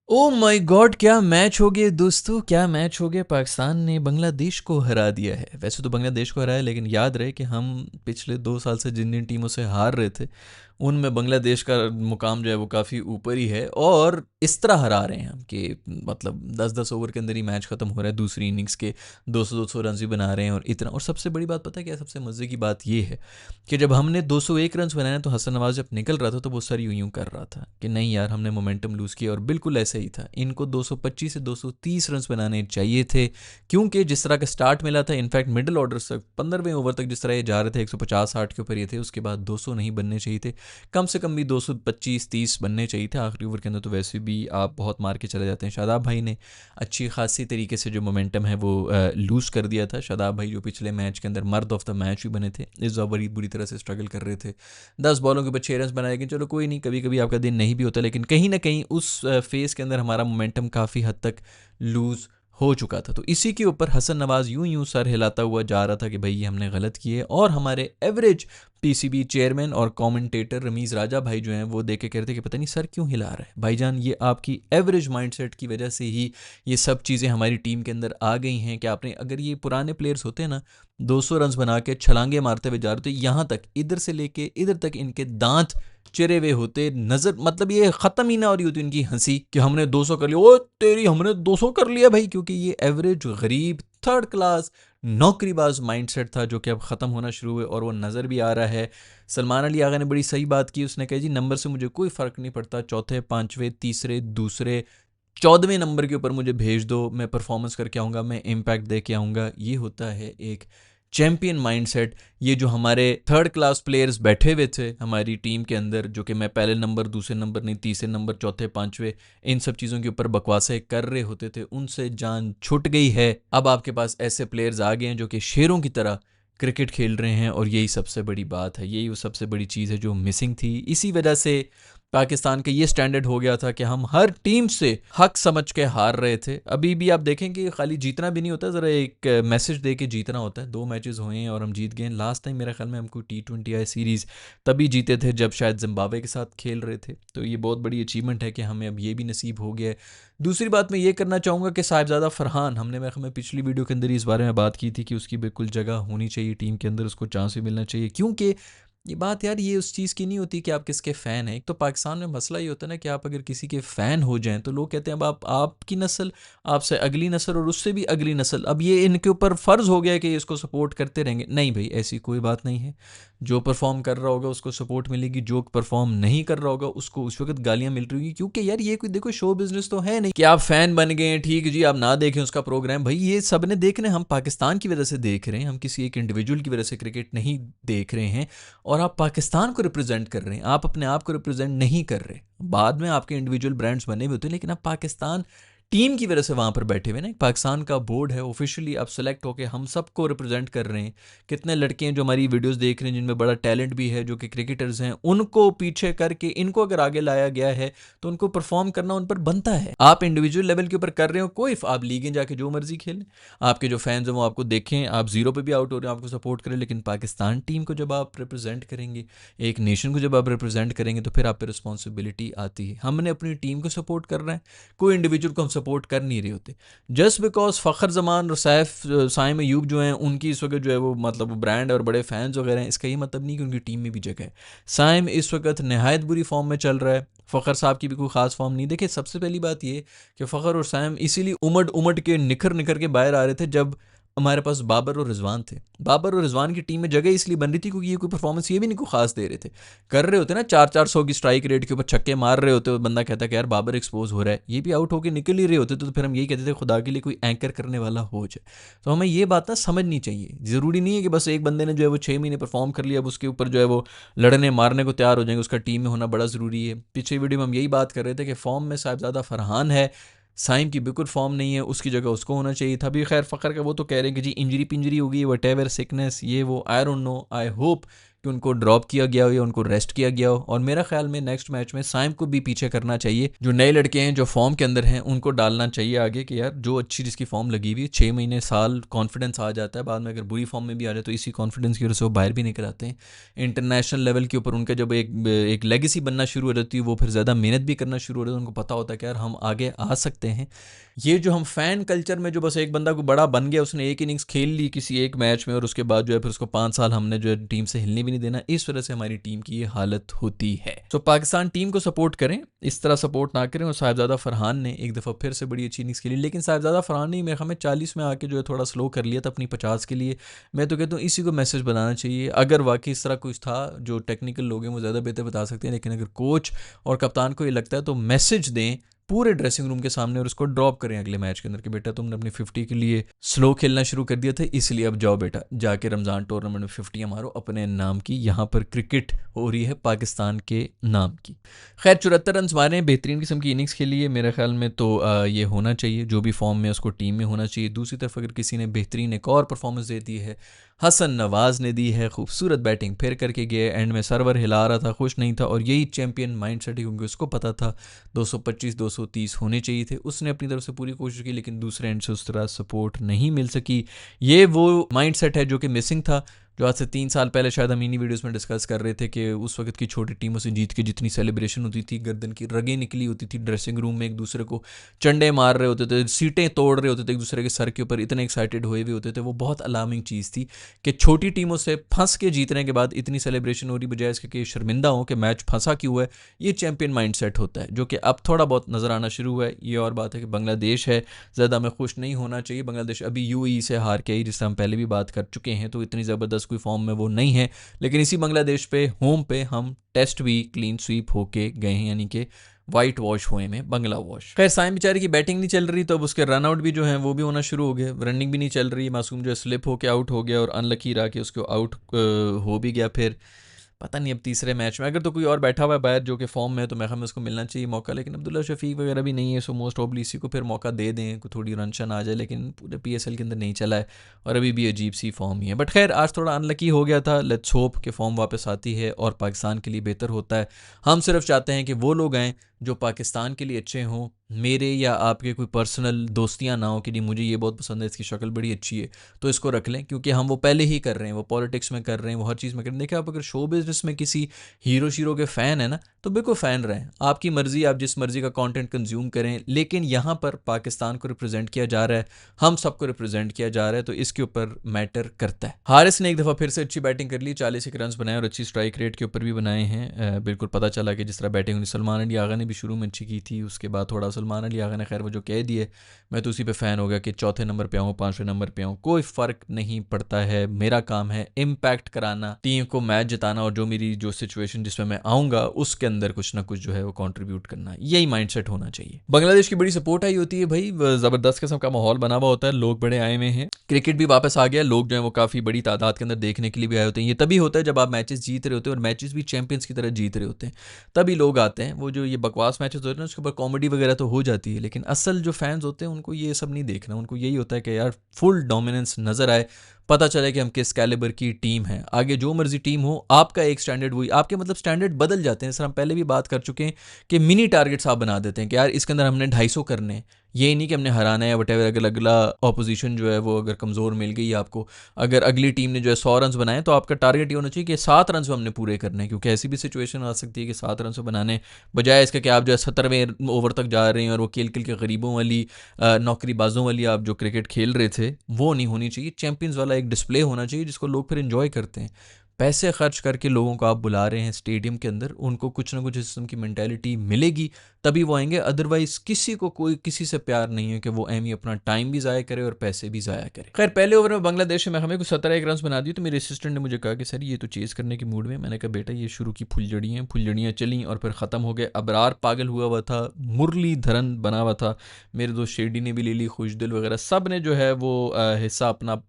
Oh my God, क्या match हो गया दोस्तों, क्या मैच हो गया। पाकिस्तान ने बांग्लादेश को हरा दिया है। वैसे तो बांग्लादेश को हराया, लेकिन याद रहे कि हम पिछले 2 साल से जिन जिन टीमों से हार रहे थे उनमें बांग्लादेश का मुकाम जो है वो काफ़ी ऊपर ही है। और इस तरह हरा रहे हैं हम कि मतलब 10-10 ओवर के अंदर ही मैच ख़त्म हो रहा है। दूसरी इनिंग्स के 200-200 रन भी बना रहे हैं और इतना। और सबसे बड़ी बात पता है क्या, सबसे मज़े की बात ये है कि जब हमने 201 रन बनाए तो हसन नवाज जब निकल रहा था तो वो सर यूं यूं कर रहा था कि नहीं यार, हमने मोमेंटम लूज़ किया। और बिल्कुल ऐसा ही था, इनको 225 से 230 रन बनाने चाहिए थे, क्योंकि जिस तरह का स्टार्ट मिला था, इनफैक्ट मिडिल ऑर्डर तक 15वें ओवर तक जिस तरह ये जा रहे थे 150-60 के ऊपर ये थे, उसके बाद 200 नहीं बनने चाहिए थे। कम से कम भी 225-30 बनने चाहिए थे। आखिरी ओवर के अंदर तो वैसे भी आप बहुत मार के चले जाते हैं। शादाब भाई ने अच्छी खासी तरीके से जो मोमेंटम है वो लूज़ कर दिया था। शादाब भाई जो पिछले मैच के अंदर मर्द ऑफ द मैच भी बने थे, इस बार बड़ी बुरी तरह से स्ट्रगल कर रहे थे। 10 बॉलों के ऊपर 6 रन बनाए, लेकिन चलो कोई नहीं, कभी कभी आपका दिन नहीं भी होता। लेकिन कहीं ना कहीं उस फेज़ के अंदर हमारा मोमेंटम काफ़ी हद तक लूज़ हो चुका था। तो इसी के ऊपर हसन नवाज यूं यूं सर हिलाता हुआ जा रहा था कि भाई ये हमने गलत किए। और हमारे एवरेज पीसीबी चेयरमैन और कमेंटेटर रमीज़ राजा भाई जो हैं वो देख के कह रहे थे कि पता नहीं सर क्यों हिला रहा है भाईजान, ये आपकी एवरेज माइंडसेट की वजह से ही ये सब चीज़ें हमारी टीम के अंदर आ गई हैं। कि आपने, अगर ये पुराने प्लेयर्स होते हैं ना, 200 रन बना के छलांगे मारते हुए जा रहे थे, यहाँ तक इधर से लेके इधर तक इनके दांत चिरे हुए होते नजर, मतलब ये खत्म ही ना हो रही होती उनकी हंसी कि हमने 200 कर लिया। ओ तेरी, हमने 200 कर लिया भाई। क्योंकि ये एवरेज गरीब थर्ड क्लास नौकरीबाज माइंडसेट था जो कि अब ख़त्म होना शुरू हुए और वो नज़र भी आ रहा है। सलमान अली आगा ने बड़ी सही बात की, उसने कहा जी नंबर से मुझे कोई फ़र्क नहीं पड़ता, चौथे पाँचवें तीसरे दूसरे 14वें नंबर के ऊपर मुझे भेज दो, मैं परफॉर्मेंस करके आऊँगा, मैं इम्पैक्ट दे के आऊँगा। ये होता है एक चैम्पियन माइंडसेट। ये जो हमारे थर्ड क्लास प्लेयर्स बैठे हुए थे हमारी टीम के अंदर, जो कि मैं पहले नंबर दूसरे नंबर नहीं, तीसरे नंबर चौथे पांचवे इन सब चीज़ों के ऊपर बकवासें कर रहे होते थे, उनसे जान छूट गई है। अब आपके पास ऐसे प्लेयर्स आ गए हैं जो कि शेरों की तरह क्रिकेट खेल रहे हैं। और यही सबसे बड़ी बात है, यही वो सबसे बड़ी चीज़ है जो मिसिंग थी। इसी वजह से पाकिस्तान का ये स्टैंडर्ड हो गया था कि हम हर टीम से हक समझ के हार रहे थे। अभी भी आप देखें कि खाली जीतना भी नहीं होता, ज़रा एक मैसेज दे के जीतना होता है। 2 मैचेस हुए हैं और हम जीत गए। लास्ट टाइम मेरा ख्याल में हमको T20 आई सीरीज़ तभी जीते थे जब शायद जिम्बाब्वे के साथ खेल रहे थे। तो ये बहुत बड़ी अचीवमेंट है कि हमें अब ये भी नसीब हो गया है। दूसरी बात मैं ये करना चाहूँगा कि साहिबजादा फरहान, हमने मेरे ख्याल में पिछली वीडियो के अंदर इस बारे में बात की थी कि उसकी बिल्कुल जगह होनी चाहिए टीम के अंदर, उसको चांस भी मिलना चाहिए। क्योंकि ये बात यार, ये उस चीज़ की नहीं होती कि आप किसके फ़ैन हैं। एक तो पाकिस्तान में मसला ये होता है ना कि आप अगर किसी के फ़ैन हो जाएं तो लोग कहते हैं अब आप, आपकी नस्ल, आपसे अगली नस्ल और उससे भी अगली नस्ल, अब ये इनके ऊपर फ़र्ज़ हो गया है कि ये इसको सपोर्ट करते रहेंगे। नहीं भाई, ऐसी कोई बात नहीं है। जो परफॉर्म कर रहा होगा उसको सपोर्ट मिलेगी, जो परफॉर्म नहीं कर रहा होगा उसको उस वक्त गालियां मिल रही होगी। क्योंकि यार ये कोई देखो शो बिजनेस तो है नहीं कि आप फ़ैन बन गए हैं, ठीक जी, आप ना देखें उसका प्रोग्राम। भाई ये सब ने देखने, हम पाकिस्तान की वजह से देख रहे हैं, हम किसी एक इंडिविजुअल की वजह से क्रिकेट नहीं देख रहे हैं। और आप पाकिस्तान को रिप्रेजेंट कर रहे हैं, आप अपने आप को रिप्रेजेंट नहीं कर रहे। बाद में आपके इंडिविजुअल ब्रांड्स बने हुए होते हैं, लेकिन आप पाकिस्तान टीम की वजह से वहाँ पर बैठे हुए ना। पाकिस्तान का बोर्ड है, ऑफिशियली आप सेलेक्ट होकर हम सबको रिप्रेजेंट कर रहे हैं। कितने लड़के हैं जो हमारी वीडियोस देख रहे हैं जिनमें बड़ा टैलेंट भी है, जो कि क्रिकेटर्स हैं, उनको पीछे करके इनको अगर आगे लाया गया है तो उनको परफॉर्म करना उन पर बनता है। आप इंडिविजुअल लेवल के ऊपर कर रहे हो, कोई आप लीगें जाके जो मर्जी खेलें, आपके जो फैंस हैं वो आपको देखें, आप जीरो पे भी आउट हो रहे हैं आपको सपोर्ट करें। लेकिन पाकिस्तान टीम को जब आप रिप्रेजेंट करेंगे, एक नेशन को जब आप रिप्रेजेंट करेंगे, तो फिर आप पे रिस्पॉन्सिबिलिटी आती है। हमने अपनी टीम को सपोर्ट कर रहे हैं, कोई इंडिविजुअल को हम सपोर्ट कर नहीं रहे होते। जस्ट बिकॉज फ़खर जमान और साइम अयूब जो हैं उनकी इस वक्त जो है वो मतलब ब्रांड और बड़े फैंस वगैरह हैं, इसका ये मतलब नहीं कि उनकी टीम में भी जगह है। साइम इस वक्त नहायत बुरी फॉर्म में चल रहा है, फ़खर साहब की भी कोई ख़ास फॉर्म नहीं। देखिए सबसे पहली बात ये कि फ़खर और साइम इसीलिए उमड़ उमड़ के निखर निखर के बाहर आ रहे थे जब हमारे पास बाबर और रिजवान थे। बाबर और रिजवान की टीम में जगह इसलिए बन रही थी क्योंकि ये कोई परफॉर्मेंस ये भी नहीं कोई खास दे रहे थे। कर रहे होते ना 400 की स्ट्राइक रेट के ऊपर छक्के मार रहे होते, बंदा कहता कि यार बाबर एक्सपोज हो रहा है, ये भी आउट होकर निकल ही रहे होते, तो फिर हम यही कहते थे खुदा के लिए कोई एंकर करने वाला हो जाए। तो हमें ये बात ना समझनी चाहिए। ज़रूरी नहीं है कि बस एक बंदे ने जो है वो 6 महीने परफॉर्म कर लिया, अब उसके ऊपर जो है वो लड़ने मारने को तैयार हो जाएंगे। उसका टीम में होना बड़ा ज़रूरी है। पिछले वीडियो में हम यही बात कर रहे थे कि फॉर्म में साहिबजादा फरहान है, साइम की बिल्कुल फॉर्म नहीं है, उसकी जगह उसको होना चाहिए था। भी खैर फ़खर का वो तो कह रहे हैं कि जी इंजरी पिंजरी हो गई, वट एवर सिकनेस, ये वो, I don't know, I hope कि उनको ड्रॉप किया गया हो या उनको रेस्ट किया गया हो। और मेरा ख्याल में नेक्स्ट मैच में साइम को भी पीछे करना चाहिए। जो नए लड़के हैं जो फॉर्म के अंदर हैं उनको डालना चाहिए आगे कि यार जो अच्छी जिसकी फॉर्म लगी हुई है 6 महीने साल कॉन्फिडेंस आ जाता है, बाद में अगर बुरी फॉर्म में भी आ जाए तो इसी कॉन्फिडेंस की वजह से वो बाहर भी निकल आते हैं। इंटरनेशनल लेवल के ऊपर उनका जब एक लेगेसी बनना शुरू हो जाती है, वो फिर ज़्यादा मेहनत भी करना शुरू हो जाता है, उनको पता होता है कि यार हम आगे आ सकते हैं। ये जो हम फ़ैन कल्चर में जो बस एक बंदा को बड़ा बन गया, उसने एक इनिंग्स खेल ली किसी एक मैच में और उसके बाद जो है फिर उसको 5 साल हमने जो है टीम से हिलने भी नहीं देना, इस वजह से हमारी टीम की ये हालत होती है। तो पाकिस्तान टीम को सपोर्ट करें, इस तरह सपोर्ट ना करें। और साहिबजादा फरहान ने एक दफ़ा फिर से बड़ी अच्छी इनिंग्स खेली, लेकिन साहिबजादा फरहान ने मेरे ख्याल में 40 में आके जो है थोड़ा स्लो कर लिया था अपनी 50 के लिए। मैं तो कहता हूँ इसी को मैसेज बनाना चाहिए। अगर वाकई इस तरह कुछ था, जो टेक्निकल लोग हैं वो ज़्यादा बेहतर बता सकते हैं, लेकिन अगर कोच और कप्तान को ये लगता है तो मैसेज दें पूरे ड्रेसिंग रूम के सामने और उसको ड्रॉप करें अगले मैच के अंदर कि बेटा तुमने अपनी 50 के लिए स्लो खेलना शुरू कर दिया था, इसलिए अब जाओ बेटा जाके रमज़ान टूर्नामेंट में 50 मारो अपने नाम की। यहाँ पर क्रिकेट हो रही है पाकिस्तान के नाम की। खैर 74 रन मारे, बेहतरीन किस्म की इनिंग्स खेली है मेरे ख्याल में। तो ये होना चाहिए, जो भी फॉर्म में उसको टीम में होना चाहिए। दूसरी तरफ अगर किसी ने बेहतरीन एक और परफॉर्मेंस दे दी है, हसन नवाज़ ने दी है, खूबसूरत बैटिंग फिर करके गए, एंड में सर्वर हिला रहा था, खुश नहीं था, और यही चैंपियन माइंड सेट है क्योंकि उसको पता था 225 230 होने चाहिए थे। उसने अपनी तरफ से पूरी कोशिश की, लेकिन दूसरे एंड से उस तरह सपोर्ट नहीं मिल सकी। ये वो माइंड सेट है जो कि मिसिंग था, जो आज से 3 साल पहले शायद हम इन्हीं वीडियोस में डिस्कस कर रहे थे कि उस वक्त की छोटी टीमों से जीत के जितनी सेलिब्रेशन होती थी, गर्दन की रगें निकली होती थी, ड्रेसिंग रूम में एक दूसरे को चंडे मार रहे होते थे, सीटें तोड़ रहे होते थे एक दूसरे के सर के ऊपर, इतने एक्साइटेड हुए हुए होते थे। वो बहुत अलार्मिंग चीज़ थी कि छोटी टीमों से फंस के जीतने के बाद इतनी सेलिब्रेशन हो रही, बजाय इसके कि शर्मिंदा हो कि मैच फंसा क्यों है। ये चैंपियन माइंड सेट होता है जो कि अब थोड़ा बहुत नज़र आना शुरू हुआ है। ये और बात है कि बांग्लादेश है, ज़्यादा हमें खुश नहीं होना चाहिए। बांग्लादेश अभी यूएई से हार के आई, जिससे हम पहले भी बात कर चुके हैं, तो इतनी ज़बरदस्त कोई फॉर्म में वो नहीं है। लेकिन इसी बांग्लादेश पे होम पे हम टेस्ट भी क्लीन स्वीप होके गए हैं, यानी कि वाइट वॉश हुए में बांग्ला वॉश। खैर साइम बेचारे की बैटिंग नहीं चल रही, तो अब उसके रन आउट भी जो है वो भी होना शुरू हो गए, रनिंग भी नहीं चल रही। मासूम जो है स्लिप होके आउट हो गया और अनलकी रहा कि उसको आउट हो भी गया। फिर पता नहीं अब तीसरे मैच में अगर तो कोई और बैठा हुआ है बाहर जो कि फॉर्म में है तो मैं उसको मिलना चाहिए मौका, लेकिन अब्दुल्ला शफीक वगैरह भी नहीं है, सो मोस्ट ऑब्ली इसी को फिर मौका दे दें, कोई थोड़ी रनशन आ जाए। लेकिन पूरे PSL के अंदर नहीं चला है और अभी भी अजीब सी फॉर्म ही है। बट खैर आज थोड़ा अनलकी हो गया था, लेट्स होप कि फॉर्म वापस आती है और पाकिस्तान के लिए बेहतर होता है। हम सिर्फ चाहते हैं कि वो लोग आएँ जो पाकिस्तान के लिए अच्छे हों, मेरे या आपके कोई पर्सनल दोस्तियाँ ना हो कि नहीं मुझे ये बहुत पसंद है, इसकी शक्ल बड़ी अच्छी है तो इसको रख लें, क्योंकि हम वो पहले ही कर रहे हैं, वो पॉलिटिक्स में कर रहे हैं, वो हर चीज़ में कर रहे हैं। देखिए आप अगर शो बिजनेस में किसी हीरो शीरो के फ़ैन है ना, तो बिल्कुल फ़ैन रहें, आपकी मर्ज़ी, आप जिस मर्ज़ी का कंटेंट कंज्यूम करें, लेकिन यहाँ पर पाकिस्तान को रिप्रेजेंट किया जा रहा है, हम सबको रिप्रेजेंट किया जा रहा है, तो इसके ऊपर मैटर करता है। हारिस ने एक दफ़ा फिर से अच्छी बैटिंग कर ली, 41 रन बनाए और अच्छी स्ट्राइक रेट के ऊपर भी बनाए हैं। बिल्कुल पता चला कि जिस तरह बैटिंग सलमान अली आगा ने भी शुरू में अच्छी की थी, उसके बाद थोड़ा सलमान अली आगा ने खैर वो जो कह दिए, मैं तो उसी पे फ़ैन हो गया कि चौथे नंबर पे आऊँ 5वें नंबर पे आऊँ, कोई फ़र्क नहीं पड़ता है, मेरा काम है इम्पैक्ट कराना, टीम को मैच जिताना, और जो मेरी जो सिचुएशन जिसमें मैं आऊँगा उसके अंदर कुछ ना कुछ जो है वो कंट्रीब्यूट करना, यही माइंडसेट होना चाहिए। बांग्लादेश की बड़ी सपोर्ट आई होती है भाई, ज़बरदस्त किस्म का माहौल बना हुआ होता है, लोग बड़े आए हुए हैं, क्रिकेट भी वापस आ गया, लोग जो है वो काफ़ी बड़ी तादाद के अंदर देखने के लिए भी आए होते हैं। ये तभी होता है जब आप मैचेस जीत रहे होते हैं और मैचेस भी चैंपियंस की तरह जीत रहे होते हैं, तभी लोग आते हैं। वो जो ये बकवास मैचेस होते हैं ना उसके ऊपर कॉमेडी वगैरह तो हो जाती है, लेकिन असल जो फैंस होते हैं उनको ये सब नहीं देखना, उनको यही होता है कि यार फुल डोमिनेंस नज़र आए, पता चले कि हम किस कैलिबर की टीम है। आगे जो मर्जी टीम हो, आपका एक स्टैंडर्ड हुई, आपके मतलब स्टैंडर्ड बदल जाते हैं। सर हम पहले भी बात कर चुके हैं कि मिनी टारगेट्स आप बना देते हैं कि यार इसके अंदर हमने 250 करने हैं, ये नहीं कि हमने हराना है वटेवर। अगर अगला ऑपोजिशन जो है वो अगर कमज़ोर मिल गई आपको, अगर अगली टीम ने जो है 100 रन बनाए, तो आपका टारगेट ये होना चाहिए कि 7 रन हमने पूरे करने हैं, क्योंकि ऐसी भी सिचुएशन आ सकती है कि 7 रन बनाने बजाय इसके कि आप जो है 70वें ओवर तक जा रहे हैं और वो खेल खेल के गरीबों वाली नौकरीबाजों वाली आप जो क्रिकेट खेल रहे थे वो नहीं होनी चाहिए। चैंपियंस वाला एक डिस्प्ले होना चाहिए जिसको लोग फिर एंजॉय करते हैं। पैसे खर्च करके लोगों को आप बुला रहे हैं स्टेडियम के अंदर, उनको कुछ ना कुछ इस किस्म की मेंटालिटी मिलेगी तभी वो आएंगे, अदरवाइज किसी को कोई किसी से प्यार नहीं है कि वो एम ही अपना टाइम भी ज़ाया करे और पैसे भी ज़ाया करे। खैर पहले ओवर में बांग्लादेश में हमें कुछ 17 रन बना दिए, तो मेरे असिस्टेंट ने मुझे कहा कि सर ये तो चेज़ करने के मूड में। मैंने कहा बेटा ये शुरू की फुलझड़ियाँ, फुलझड़ियाँ चली और फिर ख़त्म हो गए। अबरार पागल हुआ था, मुरलीधरन बना हुआ था, मेरे दोस्त शेडी ने भी ले ली, खुशदिल वगैरह सब ने जो है वो हिस्सा अपना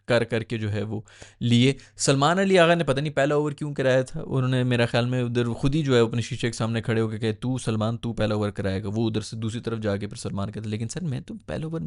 कर करके जो है वो लिए। सलमान अली आगा ने पता नहीं पहला ओवर क्यों कराया था, उन्होंने मेरा ख्याल में उधर खुद ही जो है अपने शीशे के सामने खड़े होकर कहे तू सलमान तू पहला ओवर कराएगा, वो उधर से दूसरी तरफ जाके फिर सलमान कहते लेकिन सर मैं तो पहला ओवर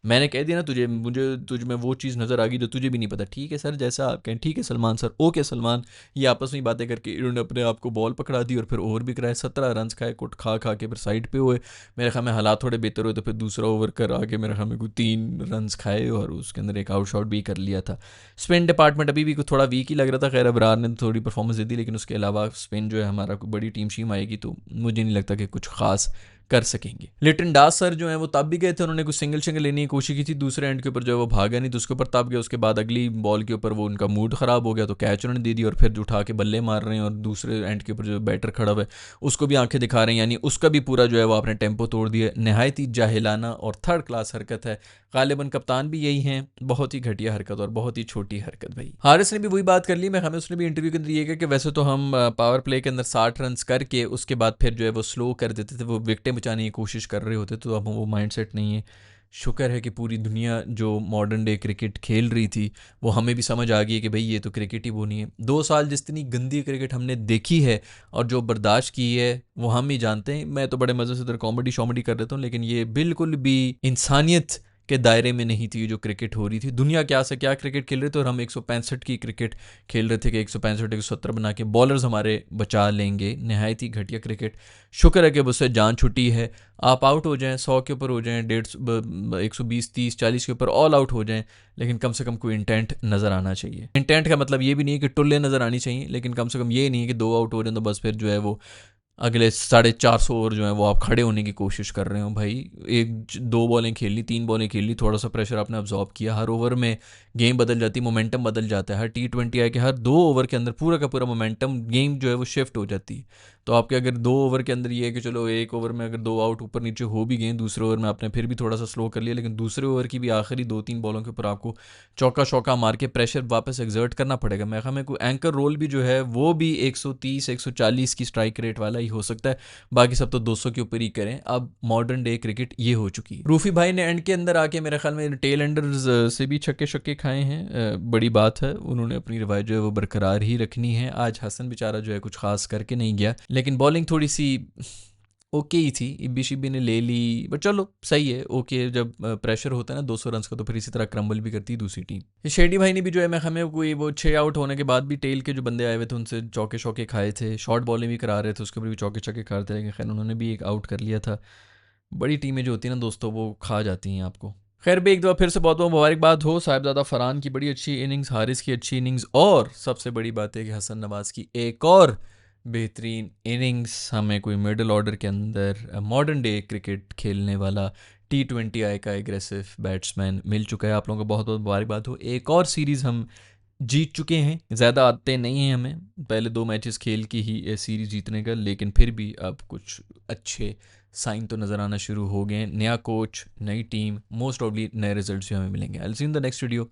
मैंने कह दिया ना तुझे, मुझे तुझ में वो चीज़ नज़र आ गई जो तुझे भी नहीं पता। ठीक है सर जैसा आप कहें, ठीक है सलमान सर, ओके सलमान। ये आपस में बातें करके इन्होंने अपने आप को बॉल पकड़ा दी और फिर ओवर भी कराया। 17 रन खाए, कुट खा खा के फिर साइड पे हुए। मेरे ख्याल में हालात थोड़े बेहतर हुए तो फिर दूसरा ओवर कर आके मेरे ख्याल में कोई 3 रन खाए और उसके अंदर एक आउट शॉट भी कर लिया था। स्पिन डिपार्टमेंट अभी भी थोड़ा वीक ही लग रहा था, खैर अबरार ने थोड़ी परफॉर्मेंस दे दी, लेकिन उसके अलावा स्पिन जो है हमारा कोई बड़ी टीम शीम आएगी तो मुझे नहीं लगता कि कुछ खास कर सकेंगे। लिटन दास सर जो है वो तब भी गए थे, उन्होंने कुछ सिंगल लेने की कोशिश की थी, दूसरे एंड के ऊपर जो है वो भागा नहीं तो उसके ऊपर तब गया। उसके बाद अगली बॉल के ऊपर वो उनका मूड ख़राब हो गया तो कैच उन्होंने दे दी और फिर जो उठा के बल्ले मार रहे हैं और दूसरे एंड के ऊपर जो बैटर खड़ा हुआ है उसको भी आंखें दिखा रहे हैं, यानी उसका भी पूरा जो है वो आपने टेम्पो तोड़ दिया। नहायत ही जाहिलाना और थर्ड क्लास हरकत है। गालिबन कप्तान भी यही हैं, बहुत ही घटिया हरकत और बहुत ही छोटी हरकत। भाई हारिस ने भी वही बात कर ली, मैं हमें उसने भी इंटरव्यू के अंदर ये कहा कि वैसे तो हम पावर प्ले के अंदर 60 रन करके उसके बाद फिर जो है वो स्लो कर देते थे, वो विकेटें बचाने की कोशिश कर रहे होते, तो अब वो माइंडसेट नहीं है। शुक्र है कि पूरी दुनिया जो मॉडर्न डे क्रिकेट खेल रही थी वो हमें भी समझ आ गई है कि भाई ये तो क्रिकेट ही वो नहीं है। 2 साल जितनी गंदी क्रिकेट हमने देखी है और जो बर्दाश्त की है वो हम ही जानते हैं। मैं तो बड़े मज़े से इधर कॉमेडी शॉमेडी कर देता हूँ, लेकिन ये बिल्कुल भी इंसानियत के दायरे में नहीं थी जो क्रिकेट हो रही थी। दुनिया क्या से क्या क्रिकेट खेल रहे थे और हम 165 की क्रिकेट खेल रहे थे कि 165 170 बना के बॉलर्स हमारे बचा लेंगे। नहायत ही घटिया क्रिकेट। शुक्र है कि उससे जान छुट्टी है। आप आउट हो जाएं, 100 के ऊपर हो जाएं, 150 120 30 40 के ऊपर ऑल आउट हो जाएं, लेकिन कम से कम कोई इंटेंट नज़र आना चाहिए। इंटेंट का मतलब ये भी नहीं है कि टुल्ले नज़र आनी चाहिए, लेकिन कम से कम ये नहीं है कि 2 आउट हो जाए तो बस फिर जो है वो अगले 450 ओवर जो है वो आप खड़े होने की कोशिश कर रहे हो। भाई 2 बॉलें खेल ली, 3 बॉलें खेल ली, थोड़ा सा प्रेशर आपने अब्जॉर्ब किया, हर ओवर में गेम बदल जाती, मोमेंटम बदल जाता है। हर T20 आए कि हर 2 ओवर के अंदर पूरा का पूरा मोमेंटम गेम जो है वो शिफ्ट हो जाती है। तो आपके अगर 2 ओवर के अंदर ये है कि चलो एक ओवर में अगर 2 आउट ऊपर नीचे हो भी गए, दूसरे ओवर में आपने फिर भी थोड़ा सा स्लो कर लिया, लेकिन दूसरे ओवर की भी आखिरी 2-3 बॉलों के ऊपर आपको चौका शौका मार के प्रेशर वापस एग्जर्ट करना पड़ेगा। मैं हमें कोई एंकर रोल भी जो है वो भी 130 140 की स्ट्राइक रेट वाला ही हो सकता है, बाकी सब तो 200 के ऊपर ही करें। अब मॉडर्न डे क्रिकेट ये हो चुकी है। रूफी भाई ने एंड के अंदर आके मेरे ख्याल में टेल एंडर्स से भी छक्के शक्के खाए हैं, बड़ी बात है। उन्होंने अपनी रिवायत जो है वो बरकरार ही रखनी है। आज हसन बेचारा जो है कुछ खास करके नहीं गया, लेकिन बॉलिंग थोड़ी सी ओके ही थी, इब्बी शिब्बी ने ले ली, बट चलो सही है। ओके जब प्रेशर होता है ना 200 रन का तो फिर इसी तरह क्रम्बल भी करती है दूसरी टीम। शेडी भाई ने भी जो है मैं हमें कोई वो 6 आउट होने के बाद भी टेल के जो बंदे आए हुए थे उनसे चौके शौके खाए थे, शॉर्ट बॉलिंग भी करा रहे थे, उसके ऊपर भी चौके चौके खा रहे थे, लेकिन खैर उन्होंने भी एक आउट कर लिया था। बड़ी टीमें जो होती हैं ना दोस्तों वो खा जाती हैं आपको। खैर भी एक दफ़ा फिर से बहुत बहुत मुबारकबाद हो साहिबजादा फरहान की बड़ी अच्छी इनिंग्स, हारिस की अच्छी इनिंग्स, और सबसे बड़ी बात है कि हसन नवाज की एक और बेहतरीन इनिंग्स। हमें कोई मिडल ऑर्डर के अंदर मॉडर्न डे क्रिकेट खेलने वाला T20 आई का एग्रेसिव बैट्समैन मिल चुका है। आप लोगों को बहुत बहुत मुबारकबाद हो। एक और सीरीज़ हम जीत चुके हैं, ज़्यादा आते नहीं हैं हमें पहले 2 मैचेस खेल की ही सीरीज़ जीतने का, लेकिन फिर भी अब कुछ अच्छे साइन तो नज़र आना शुरू हो गए हैं। नया कोच, नई टीम, मोस्ट ऑफली नए रिजल्ट्स भी हमें मिलेंगे। I will see in the next video.